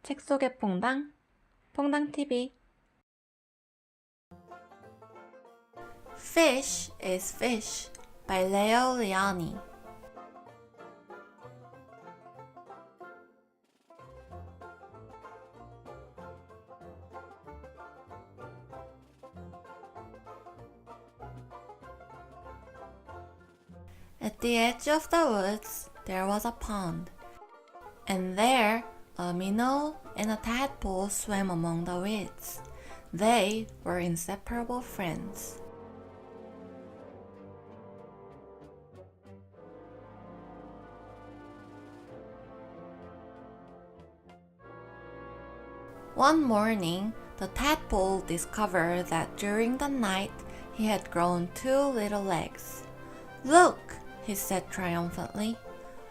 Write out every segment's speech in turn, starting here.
책 속의 퐁당, 퐁당TV. Fish is Fish by Lionni. At the edge of the woods, there was a pond, and there a minnow and a tadpole swam among the weeds. They were inseparable friends. One morning, the tadpole discovered that during the night he had grown 2 little legs. "Look," he said triumphantly.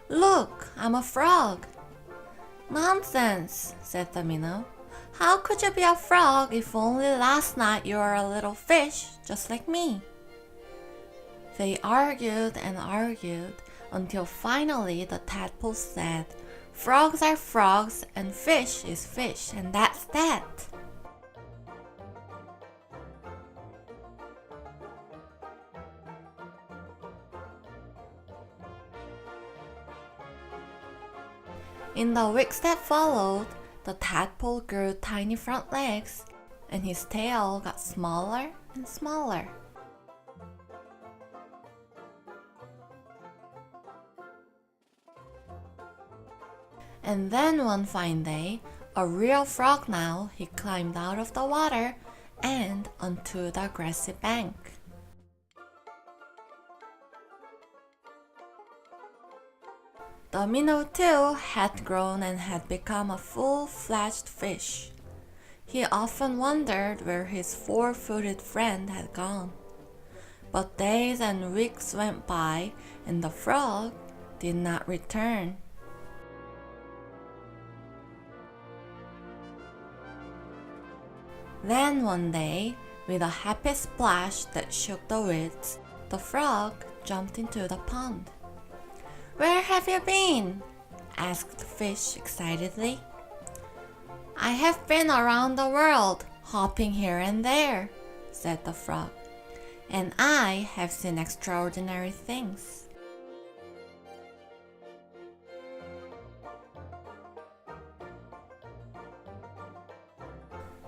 "Look, I'm a frog." "Nonsense," said the minnow. "How could you be a frog if only last night you were a little fish, just like me?" They argued and argued until finally the tadpole said, "Frogs are frogs and fish is fish, and that's that." In the weeks that followed, the tadpole grew tiny front legs, and his tail got smaller and smaller. And then one fine day, a real frog now, he climbed out of the water and onto the grassy bank. The minnow too had grown and had become a full-fledged fish. He often wondered where his 4-footed friend had gone. But days and weeks went by and the frog did not return. Then one day, with a happy splash that shook the weeds, the frog jumped into the pond. "Where have you been?" asked the fish excitedly. "I have been around the world, hopping here and there," said the frog, "and I have seen extraordinary things."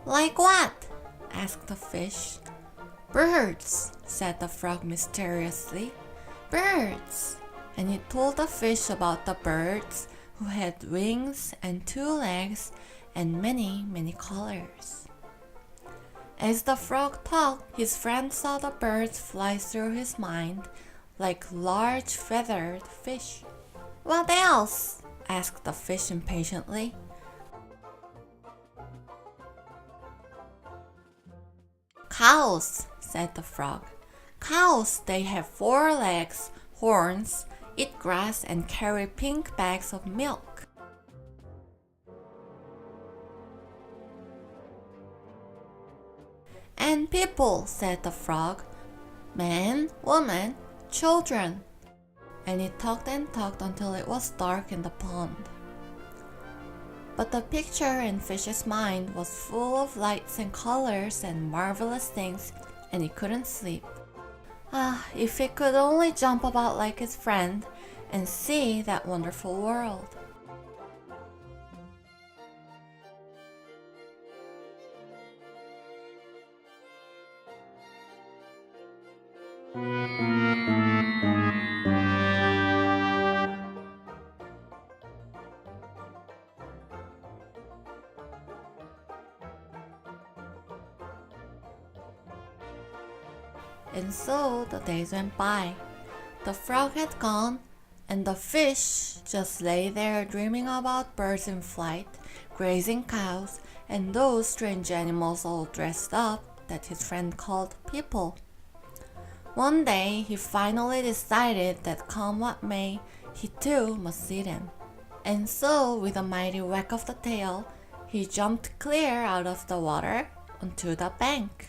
"Like what?" asked the fish. "Birds," said the frog mysteriously. "Birds." And he told the fish about the birds who had wings and 2 legs and many, many colors. As the frog talked, his friend saw the birds fly through his mind like large feathered fish. "What else?" asked the fish impatiently. "Cows," said the frog. "Cows, they have 4 legs, horns, eat grass, and carry pink bags of milk." "And people," said the frog. "Men, women, children." And he talked and talked until it was dark in the pond. But the picture in Fish's mind was full of lights and colors and marvelous things, and he couldn't sleep. If he could only jump about like his friend and see that wonderful world. And so the days went by. The frog had gone, and the fish just lay there dreaming about birds in flight, grazing cows, and those strange animals all dressed up that his friend called people. One day he finally decided that come what may, he too must see them. And so with a mighty whack of the tail, he jumped clear out of the water onto the bank.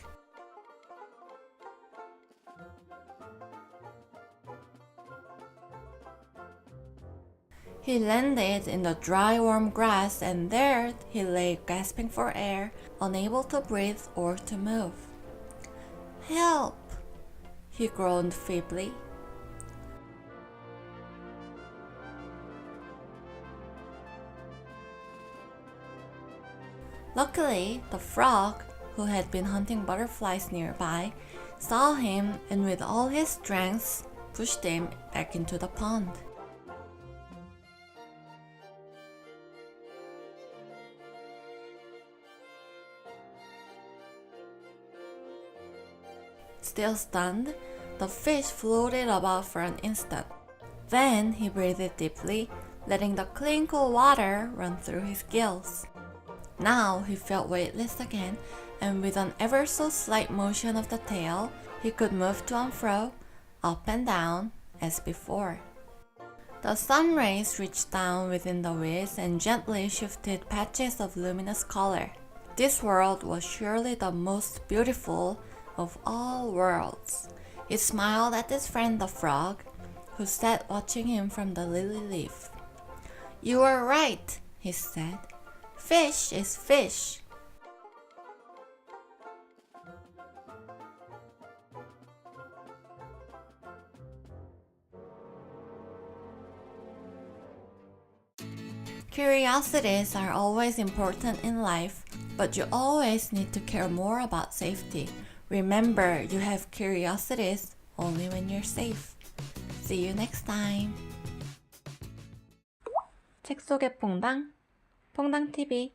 He landed in the dry, warm grass, and there he lay gasping for air, unable to breathe or to move. "Help!" he groaned feebly. Luckily, the frog, who had been hunting butterflies nearby, saw him and with all his strength pushed him back into the pond. Still stunned, the fish floated about for an instant. Then he breathed deeply, letting the clean cool water run through his gills. Now he felt weightless again, and with an ever so slight motion of the tail, he could move to and fro, up and down, as before. The sun rays reached down within the weeds and gently shifted patches of luminous color. This world was surely the most beautiful of all worlds. He smiled at his friend the frog, who sat watching him from the lily leaf. "You are right," he said. "Fish is fish." Curiosities are always important in life, but you always need to care more about safety. Remember, you have curiosities only when you're safe. See you next time. 책 속의 퐁당, 퐁당TV.